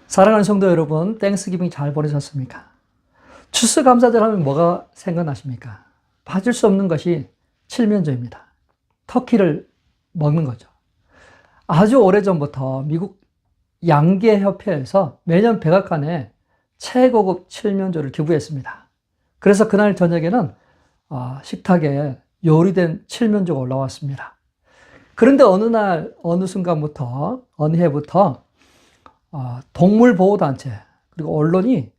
사랑하는 성도 여러분, 땡스기빙 잘 보내셨습니까? 추수감사절 하면 뭐가 생각나십니까? 빠질 수 없는 것이 칠면조입니다. 터키를 먹는 거죠. 아주 오래전부터 미국 양계협회에서 매년 백악관에 최고급 칠면조를 기부했습니다. 그래서 그날 저녁에는 식탁에 요리된 칠면조가 올라왔습니다. 그런데 어느 날, 어느 순간부터, 어느 해부터 동물보호단체, 그리고 언론이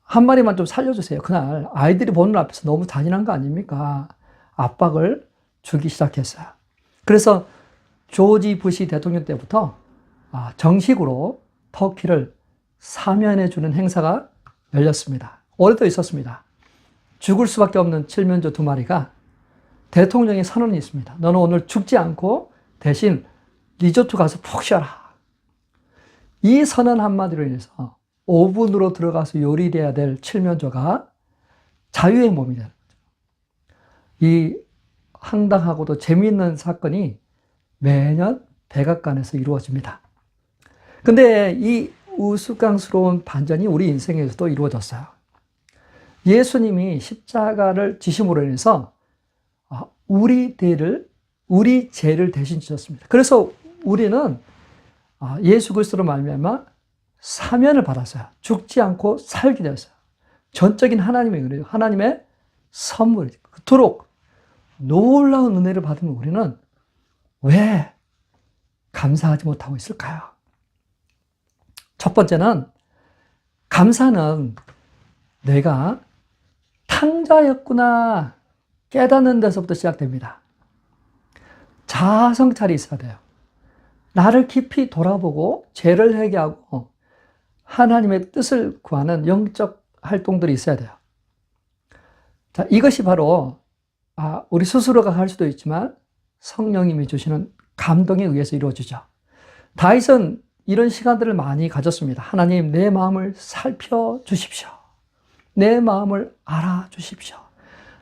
한 마리만 좀 살려주세요. 그날 아이들이 보는 앞에서 너무 잔인한 거 아닙니까? 압박을 주기 시작했어요. 그래서 조지 부시 대통령 때부터 정식으로 터키를 사면해주는 행사가 열렸습니다. 올해도 있었습니다. 죽을 수밖에 없는 칠면조 2마리가 대통령의 선언이 있습니다. 너는 오늘 죽지 않고 대신 리조트 가서 푹 쉬어라. 이 선언 한마디로 인해서 오븐으로 들어가서 요리를 해야 될 칠면조가 자유의 몸이 되는 거죠. 이 황당하고도 재미있는 사건이 매년 백악관에서 이루어집니다. 근데 이 우스꽝스러운 반전이 우리 인생에서도 이루어졌어요. 예수님이 십자가를 지심으로 인해서 우리 죄를 대신 지셨습니다. 그래서 우리는 예수 그리스도로 말미암아 사면을 받았어요. 죽지 않고 살게 되었어요. 전적인 하나님의 은혜요. 하나님의 선물이죠. 그토록 놀라운 은혜를 받은 우리는 왜 감사하지 못하고 있을까요? 첫 번째는 감사는 내가 탕자였구나 깨닫는 데서부터 시작됩니다. 자아 성찰이 있어야 돼요. 나를 깊이 돌아보고 죄를 회개하고 하나님의 뜻을 구하는 영적 활동들이 있어야 돼요. 자, 이것이 바로 우리 스스로가 할 수도 있지만 성령님이 주시는 감동에 의해서 이루어지죠. 다윗은 이런 시간들을 많이 가졌습니다. 하나님, 내 마음을 살펴주십시오. 내 마음을 알아주십시오.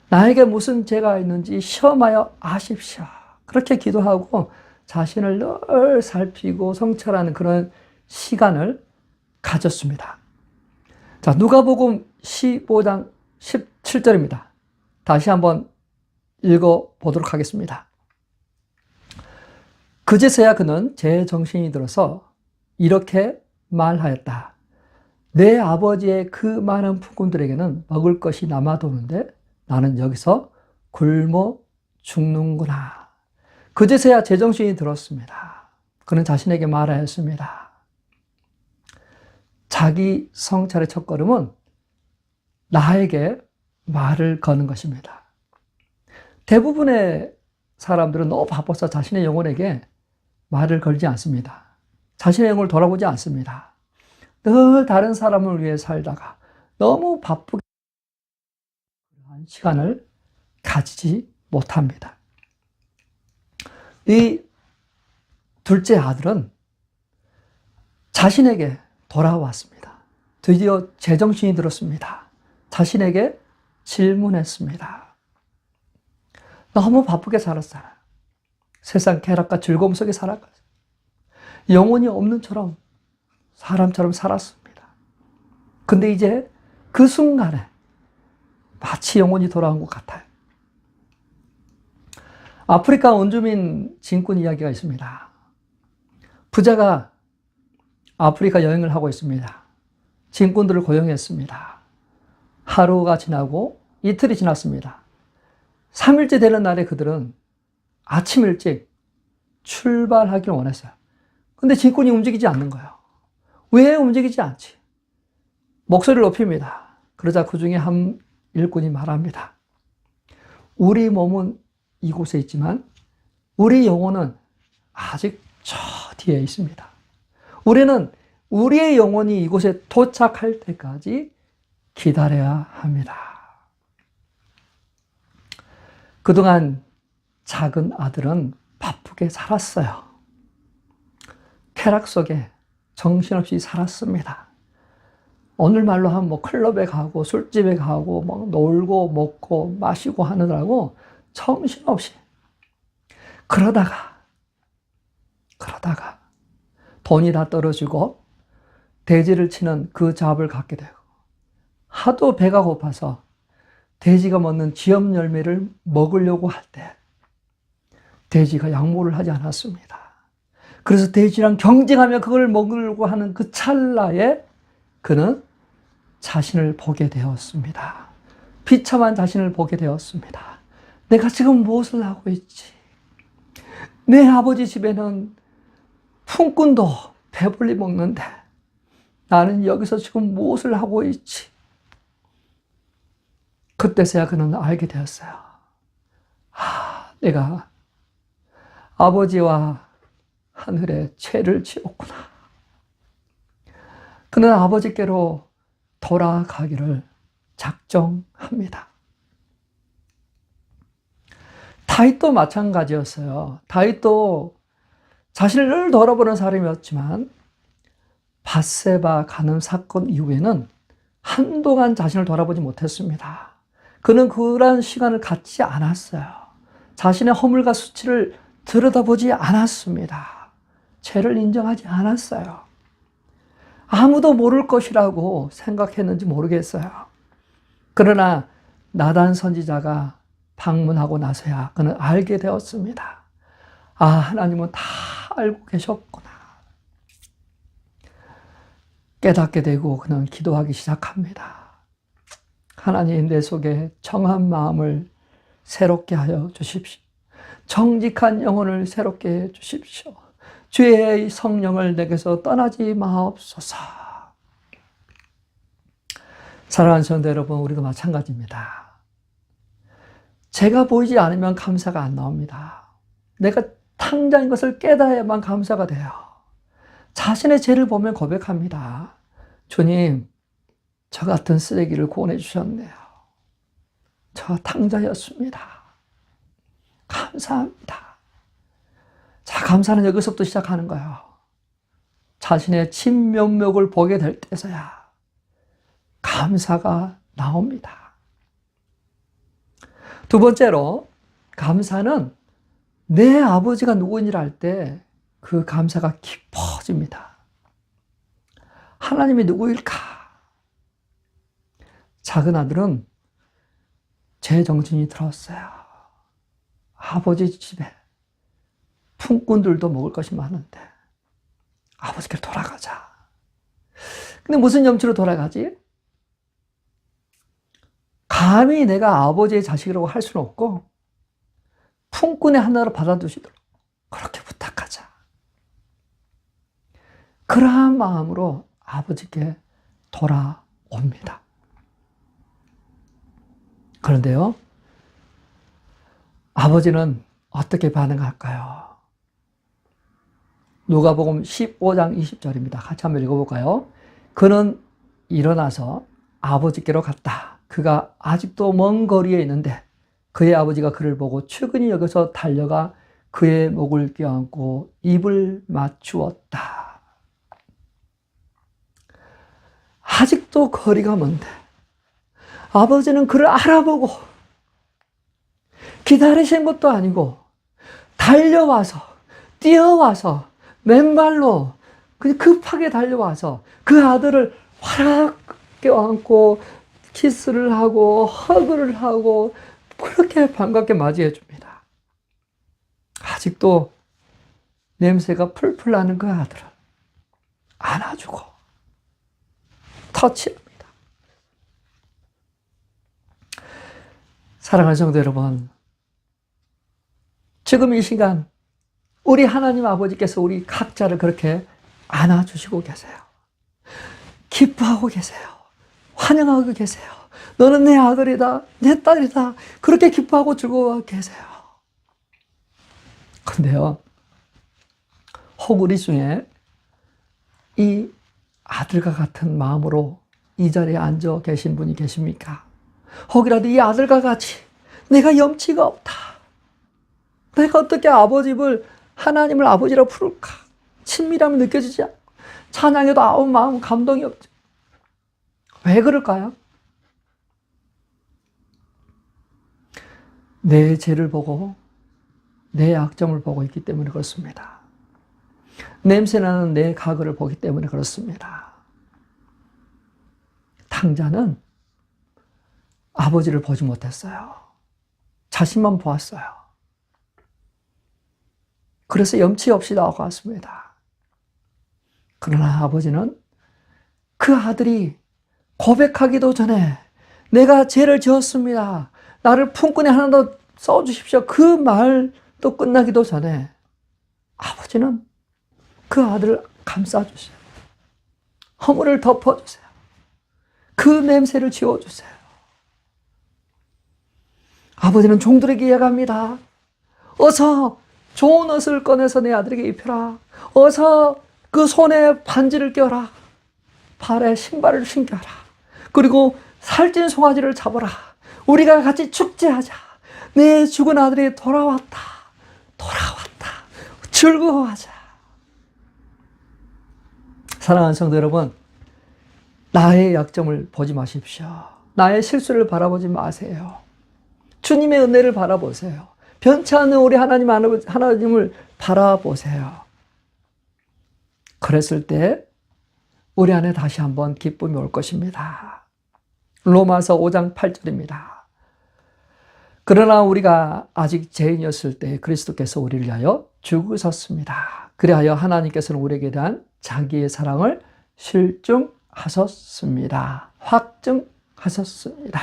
나에게 무슨 죄가 있는지 시험하여 아십시오. 그렇게 기도하고 자신을 늘 살피고 성찰하는 그런 시간을 가졌습니다. 자, 누가복음 15장 17절입니다. 다시 한번 읽어보도록 하겠습니다. 그제서야 그는 제정신이 들어서 이렇게 말하였다. 내 아버지의 그 많은 품꾼들에게는 먹을 것이 남아도는데 나는 여기서 굶어 죽는구나. 그제서야 제정신이 들었습니다. 그는 자신에게 말하였습니다. 자기 성찰의 첫걸음은 나에게 말을 거는 것입니다. 대부분의 사람들은 너무 바빠서 자신의 영혼에게 말을 걸지 않습니다. 자신의 영혼을 돌아보지 않습니다. 늘 다른 사람을 위해 살다가 너무 바쁘게 시간을 가지지 못합니다. 이 둘째 아들은 자신에게 돌아왔습니다. 드디어 제정신이 들었습니다. 자신에게 질문했습니다. 너무 바쁘게 살았어요. 세상 쾌락과 즐거움 속에 살아갔어요. 영혼이 없는 사람처럼 살았습니다. 근데 이제 그 순간에 마치 영혼이 돌아온 것 같아요. 아프리카 원주민 진군 이야기가 있습니다. 부자가 아프리카 여행을 하고 있습니다. 진군들을 고용했습니다. 하루가 지나고 이틀이 지났습니다. 3일째 되는 날에 그들은 아침 일찍 출발하기를 원했어요. 근데 진군이 움직이지 않는 거예요. 왜 움직이지 않지? 목소리를 높입니다. 그러자 그 중에 한 일꾼이 말합니다. 우리 몸은 이곳에 있지만 우리 영혼은 아직 저 뒤에 있습니다. 우리는 우리의 영혼이 이곳에 도착할 때까지 기다려야 합니다. 그동안 작은 아들은 바쁘게 살았어요. 쾌락 속에 정신없이 살았습니다. 오늘 말로 하면 클럽에 가고 술집에 가고 놀고 먹고 마시고 하느라고 정신없이 그러다가 돈이 다 떨어지고 돼지를 치는 그 잡을 갖게 되고 하도 배가 고파서 돼지가 먹는 쥐염 열매를 먹으려고 할 때 돼지가 양보를 하지 않았습니다. 그래서 돼지랑 경쟁하며 그걸 먹으려고 하는 그 찰나에 그는 자신을 보게 되었습니다. 비참한 자신을 보게 되었습니다. 내가 지금 무엇을 하고 있지? 내 아버지 집에는 품꾼도 배불리 먹는데 나는 여기서 지금 무엇을 하고 있지? 그때서야 그는 알게 되었어요. 내가 아버지와 하늘에 죄를 지었구나. 그는 아버지께로 돌아가기를 작정합니다. 다윗도 마찬가지였어요. 다윗도 자신을 늘 돌아보는 사람이었지만 밧세바 간음 사건 이후에는 한동안 자신을 돌아보지 못했습니다. 그는 그러한 시간을 갖지 않았어요. 자신의 허물과 수치를 들여다보지 않았습니다. 죄를 인정하지 않았어요. 아무도 모를 것이라고 생각했는지 모르겠어요. 그러나 나단 선지자가 방문하고 나서야 그는 알게 되었습니다. 하나님은 다 알고 계셨구나. 깨닫게 되고 그는 기도하기 시작합니다. 하나님, 내 속에 정한 마음을 새롭게 하여 주십시오. 정직한 영혼을 새롭게 해 주십시오. 주의 성령을 내게서 떠나지 마옵소서. 사랑하는 성도 여러분, 우리도 마찬가지입니다. 죄가 보이지 않으면 감사가 안 나옵니다. 내가 당장인 것을 깨달아야만 감사가 돼요. 자신의 죄를 보면 고백합니다. 주님, 저 같은 쓰레기를 구원해 주셨네요. 저 탕자였습니다. 감사합니다. 자, 감사는 여기서부터 시작하는 거예요. 자신의 진면목을 보게 될 때서야 감사가 나옵니다. 두 번째로, 감사는 내 아버지가 누구인지를 알 때 그 감사가 깊어집니다. 하나님이 누구일까? 작은 아들은 제 정신이 들었어요. 아버지 집에 품꾼들도 먹을 것이 많은데 아버지께 돌아가자. 근데 무슨 염치로 돌아가지? 감히 내가 아버지의 자식이라고 할 수는 없고 품꾼의 하나로 받아두시도록 그렇게 부탁하자. 그러한 마음으로 아버지께 돌아옵니다. 그런데요, 아버지는 어떻게 반응할까요? 누가복음 15장 20절입니다. 같이 한번 읽어볼까요? 그는 일어나서 아버지께로 갔다. 그가 아직도 먼 거리에 있는데 그의 아버지가 그를 보고 측은히 여기서 달려가 그의 목을 껴안고 입을 맞추었다. 아직도 거리가 먼데 아버지는 그를 알아보고 기다리신 것도 아니고 달려와서 뛰어와서 맨발로 급하게 달려와서 그 아들을 화락 껴안고 키스를 하고 허그를 하고 그렇게 반갑게 맞이해 줍니다. 아직도 냄새가 풀풀 나는 그 아들을 안아주고 터치합니다. 사랑하는 성도 여러분, 지금 이 시간 우리 하나님 아버지께서 우리 각자를 그렇게 안아주시고 계세요. 기뻐하고 계세요. 환영하고 계세요. 너는 내 아들이다, 내 딸이다. 그렇게 기뻐하고 즐거워 계세요. 그런데요, 혹 우리 중에 이 아들과 같은 마음으로 이 자리에 앉아 계신 분이 계십니까? 혹이라도 이 아들과 같이 내가 염치가 없다. 내가 어떻게 아버지를, 하나님을 아버지라고 부를까? 친밀함이 느껴지지 않고 찬양에도 아무 마음 감동이 없죠. 왜 그럴까요? 내 죄를 보고 내 약점을 보고 있기 때문에 그렇습니다. 냄새나는 내 가거를 보기 때문에 그렇습니다. 탕자는 아버지를 보지 못했어요. 자신만 보았어요. 그래서 염치 없이 나아갔습니다. 그러나 아버지는 그 아들이 고백하기도 전에 내가 죄를 지었습니다. 나를 품꾼에 하나 더 써주십시오. 그 말도 끝나기도 전에 아버지는 그 아들을 감싸주세요. 허물을 덮어주세요. 그 냄새를 지워주세요. 아버지는 종들에게 이야기합니다. 어서 좋은 옷을 꺼내서 내 아들에게 입혀라. 어서 그 손에 반지를 껴라. 발에 신발을 신겨라. 그리고 살찐 송아지를 잡아라. 우리가 같이 축제하자. 내 죽은 아들이 돌아왔다. 즐거워하자. 사랑하는 성도 여러분, 나의 약점을 보지 마십시오. 나의 실수를 바라보지 마세요. 주님의 은혜를 바라보세요. 변치 않는 우리 하나님을 바라보세요. 그랬을 때 우리 안에 다시 한번 기쁨이 올 것입니다. 로마서 5장 8절입니다. 그러나 우리가 아직 죄인이었을 때 그리스도께서 우리를 위하여 죽으셨습니다. 그리하여 하나님께서는 우리에게 대한 자기의 사랑을 실증하셨습니다. 확증하셨습니다.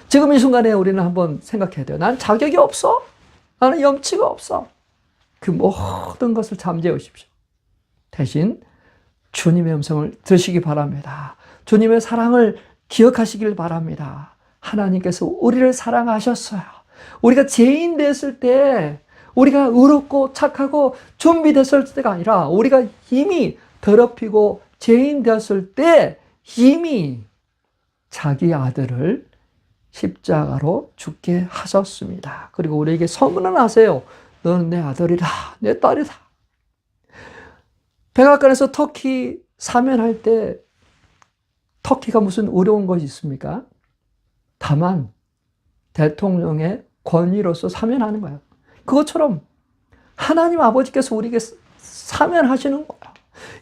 지금 이 순간에 우리는 한번 생각해야 돼요. 난 자격이 없어. 나는 염치가 없어. 그 모든 것을 잠재우십시오. 대신 주님의 음성을 들으시기 바랍니다. 주님의 사랑을 기억하시길 바랍니다. 하나님께서 우리를 사랑하셨어요. 우리가 죄인 됐을 때, 우리가 의롭고 착하고 준비됐을 때가 아니라 우리가 이미 더럽히고 죄인 되었을 때 이미 자기 아들을 십자가로 죽게 하셨습니다. 그리고 우리에게 소문을 하세요. 너는 내 아들이다. 내 딸이다. 백악관에서 터키 사면할 때 터키가 무슨 어려운 것이 있습니까? 다만 대통령의 권위로서 사면하는 거예요. 그것처럼 하나님 아버지께서 우리에게 사면하시는 거예요.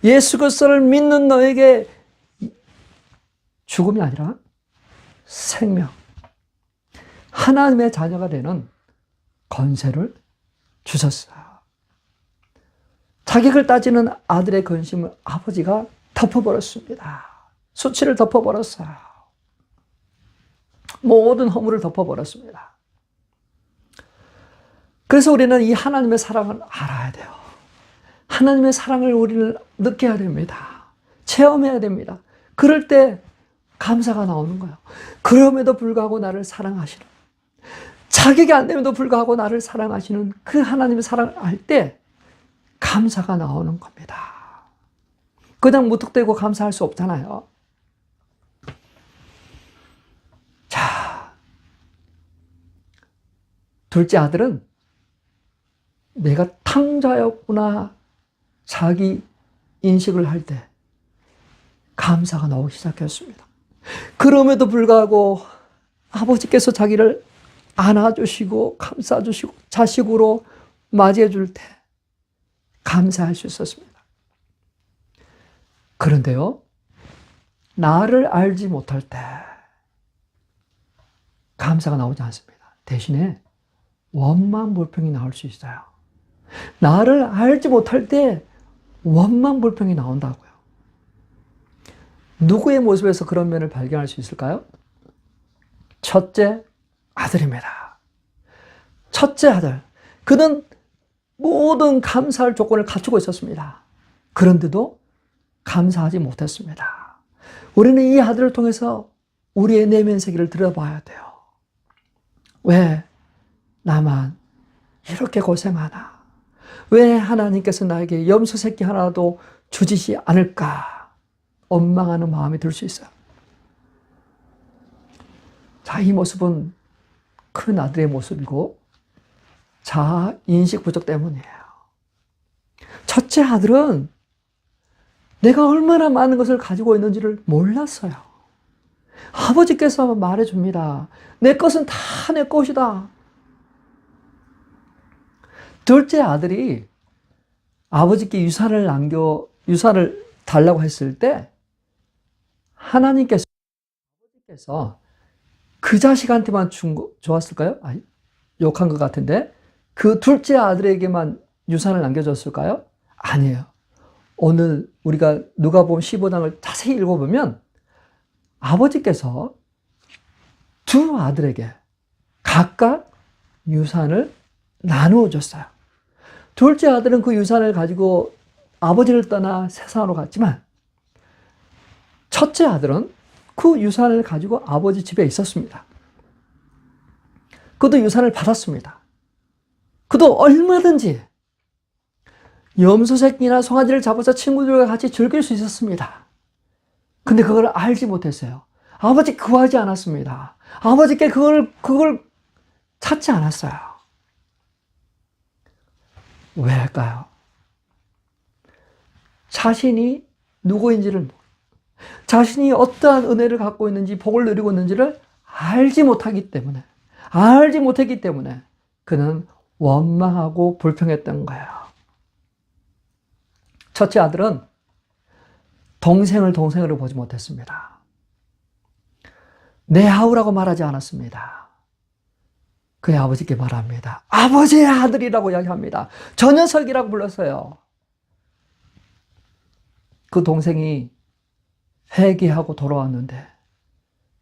예수 그리스도를 믿는 너에게 죽음이 아니라 생명, 하나님의 자녀가 되는 권세를 주셨어요. 자격을 따지는 아들의 근심을 아버지가 덮어버렸습니다. 수치를 덮어버렸어요. 모든 허물을 덮어버렸습니다. 그래서 우리는 이 하나님의 사랑을 알아야 돼요. 하나님의 사랑을 우리는 느껴야 됩니다. 체험해야 됩니다. 그럴 때 감사가 나오는 거예요. 그럼에도 불구하고 나를 사랑하시는, 자격이 안 됨에도 불구하고 나를 사랑하시는 그 하나님의 사랑을 알 때 감사가 나오는 겁니다. 그냥 무턱대고 감사할 수 없잖아요. 자, 둘째 아들은 내가 탕자였구나 자기 인식을 할 때 감사가 나오기 시작했습니다. 그럼에도 불구하고 아버지께서 자기를 안아주시고 감싸주시고 자식으로 맞이해 줄 때 감사할 수 있었습니다. 그런데요, 나를 알지 못할 때 감사가 나오지 않습니다. 대신에 원망 불평이 나올 수 있어요. 나를 알지 못할 때 원망 불평이 나온다고요. 누구의 모습에서 그런 면을 발견할 수 있을까요? 첫째 아들입니다. 첫째 아들. 그는 모든 감사할 조건을 갖추고 있었습니다. 그런데도 감사하지 못했습니다. 우리는 이 아들을 통해서 우리의 내면 세계를 들여봐야 돼요. 왜 나만 이렇게 고생하나? 왜 하나님께서 나에게 염소 새끼 하나도 주시지 않을까? 원망하는 마음이 들 수 있어요. 자, 이 모습은 큰 아들의 모습이고 자아 인식 부족 때문이에요. 첫째 아들은 내가 얼마나 많은 것을 가지고 있는지를 몰랐어요. 아버지께서 말해줍니다. 내 것은 다 내 것이다. 둘째 아들이 아버지께 유산을 달라고 했을 때 하나님께서 그 자식한테만 좋았을까요? 아니, 욕한 것 같은데 그 둘째 아들에게만 유산을 남겨줬을까요? 아니에요. 오늘 우리가 누가복음 15장을 자세히 읽어보면 아버지께서 두 아들에게 각각 유산을 나누어 줬어요. 둘째 아들은 그 유산을 가지고 아버지를 떠나 세상으로 갔지만 첫째 아들은 그 유산을 가지고 아버지 집에 있었습니다. 그도 유산을 받았습니다. 그도 얼마든지 염소 새끼나 송아지를 잡아서 친구들과 같이 즐길 수 있었습니다. 근데 그걸 알지 못했어요. 아버지 구하지 않았습니다. 아버지께 그걸 찾지 않았어요. 왜일까요? 자신이 누구인지를, 자신이 어떠한 은혜를 갖고 있는지, 복을 누리고 있는지를 알지 못했기 때문에 그는 원망하고 불평했던 거예요. 첫째 아들은 동생을 동생으로 보지 못했습니다. 내 아우라고 말하지 않았습니다. 그의 아버지께 말합니다. 아버지의 아들이라고 이야기합니다. 저 녀석이라고 불렀어요. 그 동생이 회개하고 돌아왔는데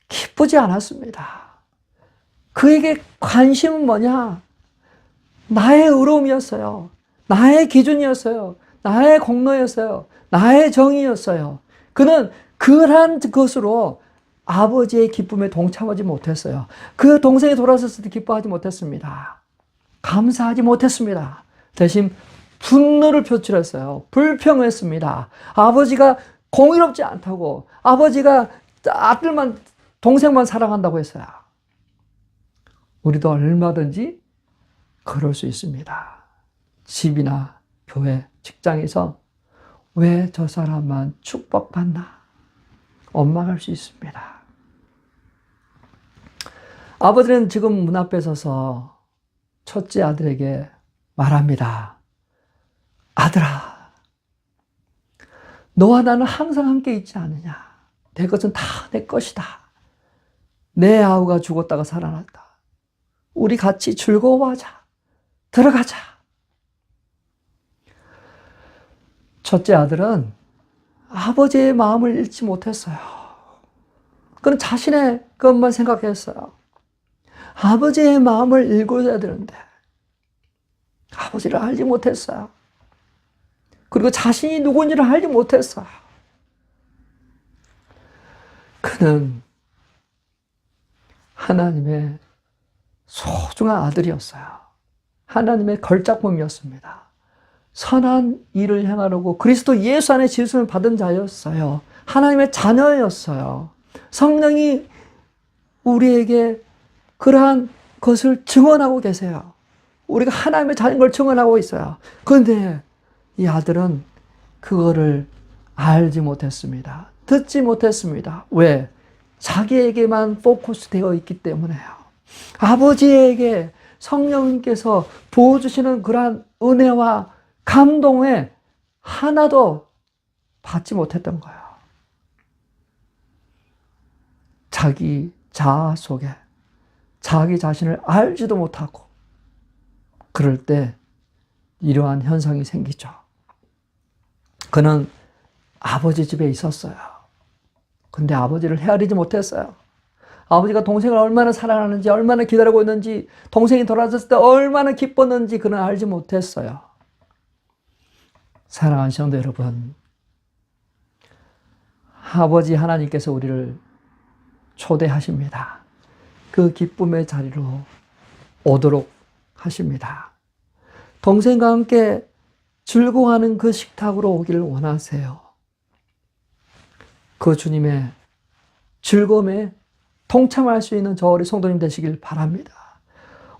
기쁘지 않았습니다. 그에게 관심은 뭐냐? 나의 의로움이었어요. 나의 기준이었어요. 나의 공로였어요. 나의 정의였어요. 그는 그러한 것으로 아버지의 기쁨에 동참하지 못했어요. 그 동생이 돌아섰을 때 기뻐하지 못했습니다. 감사하지 못했습니다. 대신 분노를 표출했어요. 불평했습니다. 아버지가 공의롭지 않다고, 아버지가 아들만, 동생만 사랑한다고 했어요. 우리도 얼마든지 그럴 수 있습니다. 집이나 교회, 직장에서 왜 저 사람만 축복받나? 원망할 수 있습니다. 아버지는 지금 문 앞에 서서 첫째 아들에게 말합니다. 아들아, 너와 나는 항상 함께 있지 않느냐? 내 것은 다 내 것이다. 내 아우가 죽었다가 살아났다. 우리 같이 즐거워하자. 들어가자. 첫째 아들은 아버지의 마음을 읽지 못했어요. 그는 자신의 것만 생각했어요. 아버지의 마음을 읽어야 되는데 아버지를 알지 못했어요. 그리고 자신이 누군지를 알지 못했어요. 그는 하나님의 소중한 아들이었어요. 하나님의 걸작품이었습니다. 선한 일을 행하려고 그리스도 예수 안에 지으심을 받은 자였어요. 하나님의 자녀였어요. 성령이 우리에게 그러한 것을 증언하고 계세요. 우리가 하나님의 자녀인 걸 증언하고 있어요. 그런데 이 아들은 그거를 알지 못했습니다. 듣지 못했습니다. 왜? 자기에게만 포커스되어 있기 때문에요. 아버지에게 성령님께서 부어주시는 그러한 은혜와 감동에 하나도 받지 못했던 거예요. 자기 자아 속에 자기 자신을 알지도 못하고 그럴 때 이러한 현상이 생기죠. 그는 아버지 집에 있었어요. 근데 아버지를 헤아리지 못했어요. 아버지가 동생을 얼마나 사랑하는지, 얼마나 기다리고 있는지, 동생이 돌아섰을 때 얼마나 기뻤는지 그는 알지 못했어요. 사랑하는 성도 여러분, 아버지 하나님께서 우리를 초대하십니다. 그 기쁨의 자리로 오도록 하십니다. 동생과 함께 즐거워하는 그 식탁으로 오기를 원하세요. 그 주님의 즐거움에 동참할 수 있는 저 우리 성도님 되시길 바랍니다.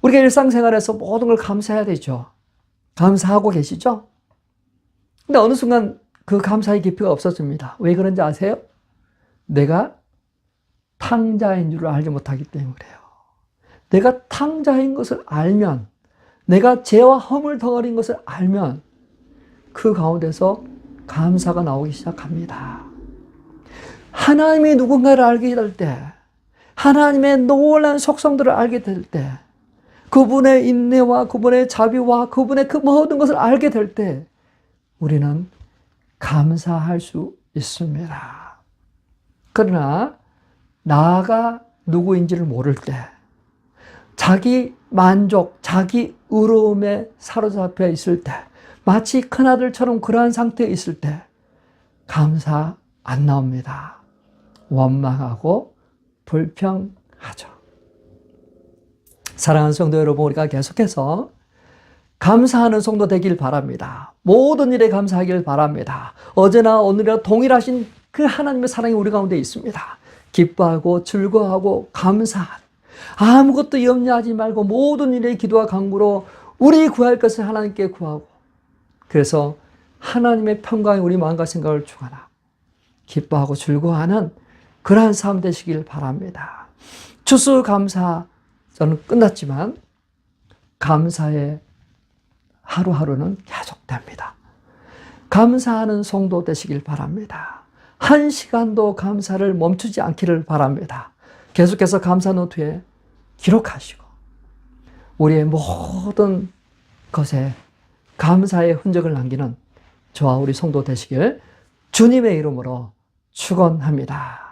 우리가 일상생활에서 모든 걸 감사해야 되죠. 감사하고 계시죠? 근데 어느 순간 그 감사의 깊이가 없어집니다. 왜 그런지 아세요? 내가 탕자인 줄을 알지 못하기 때문에 그래요. 내가 탕자인 것을 알면, 내가 죄와 허물 덩어리인 것을 알면 그 가운데서 감사가 나오기 시작합니다. 하나님이 누군가를 알게 될 때, 하나님의 놀라운 속성들을 알게 될 때, 그분의 인내와 그분의 자비와 그분의 그 모든 것을 알게 될 때 우리는 감사할 수 있습니다. 그러나 나가 누구인지를 모를 때, 자기 만족, 자기 의로움에 사로잡혀 있을 때, 마치 큰아들처럼 그러한 상태에 있을 때 감사 안 나옵니다. 원망하고 불평하죠. 사랑하는 성도 여러분, 우리가 계속해서 감사하는 성도 되길 바랍니다. 모든 일에 감사하길 바랍니다. 어제나 오늘이나 동일하신 그 하나님의 사랑이 우리 가운데 있습니다. 기뻐하고 즐거워하고 감사한, 아무것도 염려하지 말고 모든 일에 기도와 간구로 우리 구할 것을 하나님께 구하고, 그래서 하나님의 평강이 우리 마음과 생각을 주관하고 기뻐하고 즐거워하는 그러한 삶 되시길 바랍니다. 추수감사 저는 끝났지만 감사의 하루하루는 계속됩니다. 감사하는 성도 되시길 바랍니다. 한 시간도 감사를 멈추지 않기를 바랍니다. 계속해서 감사 노트에 기록하시고 우리의 모든 것에 감사의 흔적을 남기는 저와 우리 성도 되시길 주님의 이름으로 축원합니다.